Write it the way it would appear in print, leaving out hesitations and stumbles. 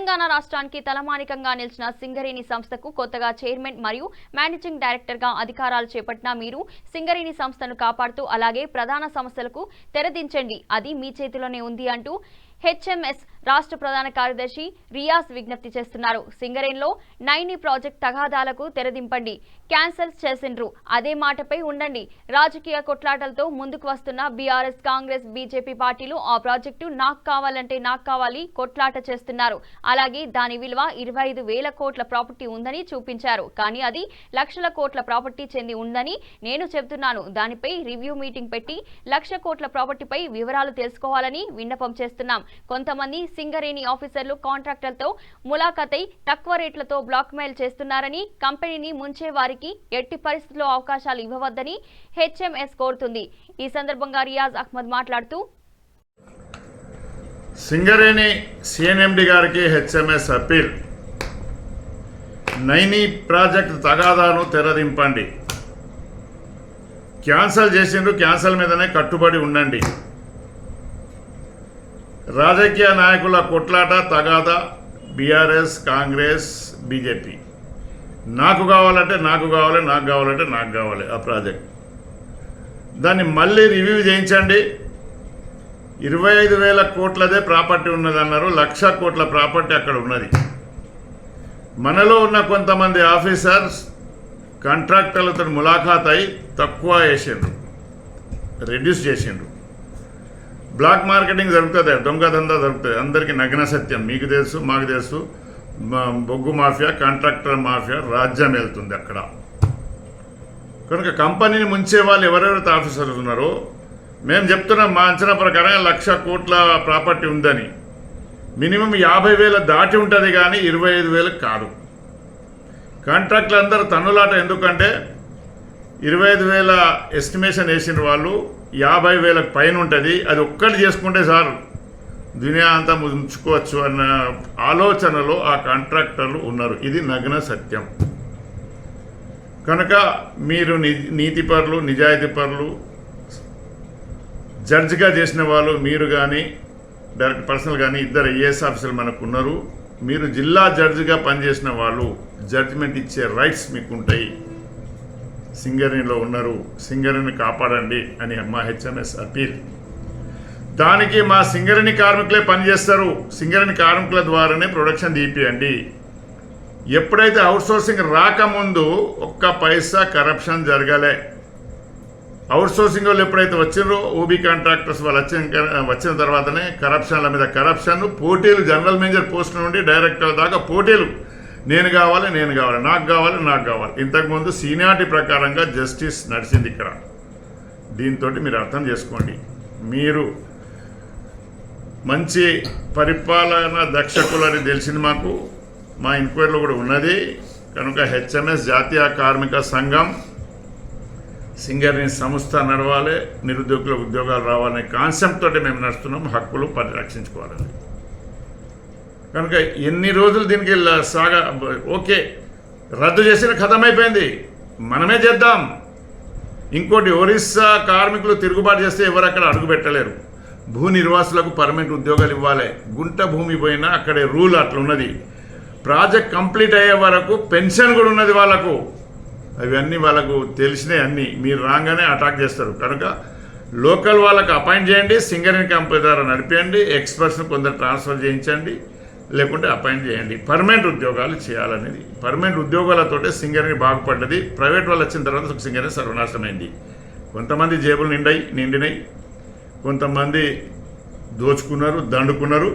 తెలంగాణ రాష్ట్రానికి తలమానికంగా నిలిచిన సింగరేణి సంస్థకు కొత్తగా చైర్మన్ మరియు మేనేజింగ్ డైరెక్టర్గా అధికారాలు చేపట్టిన మీరు సింగరేణి సంస్థను కాపాడుతూ అలాగే ప్రధాన సమస్యలకు తెరదించండి, అది మీ చేతిలోనే ఉంది అంటూ హెచ్ఎంఎస్ రాష్ట్ర ప్రధాన కార్యదర్శి రియాజ్ విజ్ఞప్తి చేస్తున్నారు. సింగరేణిలో నైని ప్రాజెక్ట్ తగాదాలకు తెరదింపండి, క్యాన్సిల్ చేసిండ్రు, అదే మాటపై ఉండండి. రాజకీయ కొట్లాటలతో ముందుకు వస్తున్న బీఆర్ఎస్, కాంగ్రెస్, బీజేపీ పార్టీలు ఆ ప్రాజెక్టు నాకు కావాలంటే నాకు కావాలి కొట్లాట చేస్తున్నారు. అలాగే దాని విలువ 25,000 కోట్ల ప్రాపర్టీ ఉందని చూపించారు. కానీ అది లక్షల కోట్ల ప్రాపర్టీ చెంది ఉందని నేను చెబుతున్నాను. దానిపై రివ్యూ మీటింగ్ పెట్టి 1,00,000 కోట్ల ప్రాపర్టీపై వివరాలు తెలుసుకోవాలని విన్నపం చేస్తున్నాం. కొంతమంది సింగరేణి ఆఫీసర్లు కాంట్రాక్టర్లతో ములాఖతై తక్కువ రేట్లతో బ్లాక్ మెయిల్ చేస్తున్నారని, కంపెనీని ముంచే వారికి ఎట్టి పరిస్థితుల్లో అవకాశాలు ఇవ్వవద్దని హెచ్ఎంఎస్ కోరుతుంది. ఈ సందర్భంగా రియాజ్ అహ్మద్ మాట్లాడుతూ, సింగరేణి సిఎన్ఎండి గారికి హెచ్ఎంఎస్ అప్పీల్, నైని ప్రాజెక్ట్ తగాదాను తెరదింపండి, క్యాన్సల్ చేసిండ్రు, క్యాన్సల్ మీదనే కట్టుబడి ఉండండి. రాజకీయ నాయకుల కొట్లాట తగాదా బీఆర్ఎస్, కాంగ్రెస్, బీజేపీ. నాకు కావాలంటే నాకు కావాలి, నాకు కావాలంటే నాకు కావాలి ఆ ప్రాజెక్ట్. దాన్ని మళ్ళీ రివ్యూ చేయించండి. 25,000 కోట్లదే ప్రాపర్టీ ఉన్నదన్నారు, 1,00,000 కోట్ల ప్రాపర్టీ అక్కడ ఉన్నది. మనలో ఉన్న కొంతమంది ఆఫీసర్స్ కాంట్రాక్టర్లతో ములాఖాత్ అయి తక్కువ వేసిండ్రు, రెడ్యూస్ చేసిండ్రు. బ్లాక్ మార్కెటింగ్ జరుగుతుంది, దొంగ దందా జరుగుతుంది. అందరికీ నగ్న సత్యం, మీకు తెలుసు, మాకు తెలుసు. బొగ్గు మాఫియా, కాంట్రాక్టర్ మాఫియా రాజ్యం వెళ్తుంది అక్కడ. కనుక కంపెనీని ముంచే వాళ్ళు ఎవరెవరైతే ఆఫీసర్లు ఉన్నారో, మేము చెప్తున్నాం మా అంచనా ప్రకారం 1,00,000 కోట్ల ప్రాపర్టీ ఉందని. మినిమం 50,000 దాటి ఉంటుంది కానీ 25,000 కాదు. కాంట్రాక్టులు అందరూ తన్నులాట. ఎందుకంటే 25,000 ఎస్టిమేషన్ వేసిన వాళ్ళు 50,000 పైన ఉంటుంది. అది ఒక్కటి చేసుకుంటే సార్ దునియా అంతా ముంచుకోవచ్చు అన్న ఆలోచనలో ఆ కాంట్రాక్టర్లు ఉన్నారు. ఇది నగ్న సత్యం. కనుక మీరు నీతిపరులు, నిజాయితీపరులు, జడ్జిగా చేసిన వాళ్ళు మీరు కానీ డైరెక్ట్ పర్సనల్ కానీ ఇద్దరు ఐఏఎస్ ఆఫీసర్లు మనకు ఉన్నారు. మీరు జిల్లా జడ్జిగా పనిచేసిన వాళ్ళు, జడ్జిమెంట్ ఇచ్చే రైట్స్ మీకు ఉంటాయి. సింగరేణిలో ఉన్నారు, సింగరేణిని కాపాడండి అని మా హెచ్ఎంఎస్ అప్పీల్. దానికి మా సింగరేణి కార్మికులే పనిచేస్తారు. సింగరేణి కార్మికుల ద్వారానే ప్రొడక్షన్ తీపియండి. ఎప్పుడైతే అవుట్సోర్సింగ్ రాకముందు ఒక్క పైసా కరప్షన్ జరగలే. అవుట్సోర్సింగ్ వాళ్ళు ఎప్పుడైతే వచ్చినారో, ఓబీ కాంట్రాక్టర్స్ వాళ్ళు వచ్చిన తర్వాతనే కరప్షన్ల మీద కరప్షన్, పోటీలు, జనరల్ మేనేజర్ పోస్ట్ నుండి డైరెక్టర్ దాకా పోటీలు. నేను కావాలి, నేను కావాలి, నాకు కావాలి, నాకు కావాలి. ఇంతకుముందు సీనియారిటీ ప్రకారంగా జస్టిస్ నడిచింది ఇక్కడ. దీంతో మీరు అర్థం చేసుకోండి. మీరు మంచి పరిపాలన దక్షకులని తెలిసింది మాకు, మా ఎంక్వైరీలో కూడా ఉన్నది. కనుక హెచ్ఎంఎస్ జాతీయ కార్మిక సంఘం, సింగరేణి సంస్థ నడవాలి, నిరుద్యోగుల ఉద్యోగాలు రావాలనే కాన్సెప్ట్ తోటి మేము నడుస్తున్నాం. హక్కులు పరిరక్షించుకోవాలని. కనుక ఎన్ని రోజులు దీనికి ఓకే, రద్దు చేసిన ఖతమైపోయింది, మనమే చేద్దాం. ఇంకోటి, ఒరిస్సా కార్మికులు తిరుగుబాటు చేస్తే ఎవరు అక్కడ అడుగు పెట్టలేరు. భూ నిర్వాసులకు పర్మనెంట్ ఉద్యోగాలు ఇవ్వాలి. గుంట భూమి పోయినా అక్కడే రూల్ అట్లున్నది. ప్రాజెక్ట్ కంప్లీట్ అయ్యే వరకు పెన్షన్ కూడా ఉన్నది వాళ్ళకు. అవన్నీ వాళ్ళకు తెలిసినాయి అన్నీ. మీరు రాగానే అటాక్ చేస్తారు. కనుక లోకల్ వాళ్ళకు అపాయింట్ చేయండి, సింగరేణి కంపెనీ ద్వారా నడిపేయండి, ఎక్స్పర్ట్స్ని కొందరు ట్రాన్స్ఫర్ చేయించండి, లేకుంటే అపాయింట్ చేయండి. పర్మనెంట్ ఉద్యోగాలు చేయాలనేది. పర్మనెంట్ ఉద్యోగాలతోటే సింగరేణి బాగుపడ్డది. ప్రైవేట్ వాళ్ళు వచ్చిన తర్వాత సింగరేణి సర్వనాశనమైంది. కొంతమంది జేబులు నిండినాయి, కొంతమంది దోచుకున్నారు, దండుకున్నారు.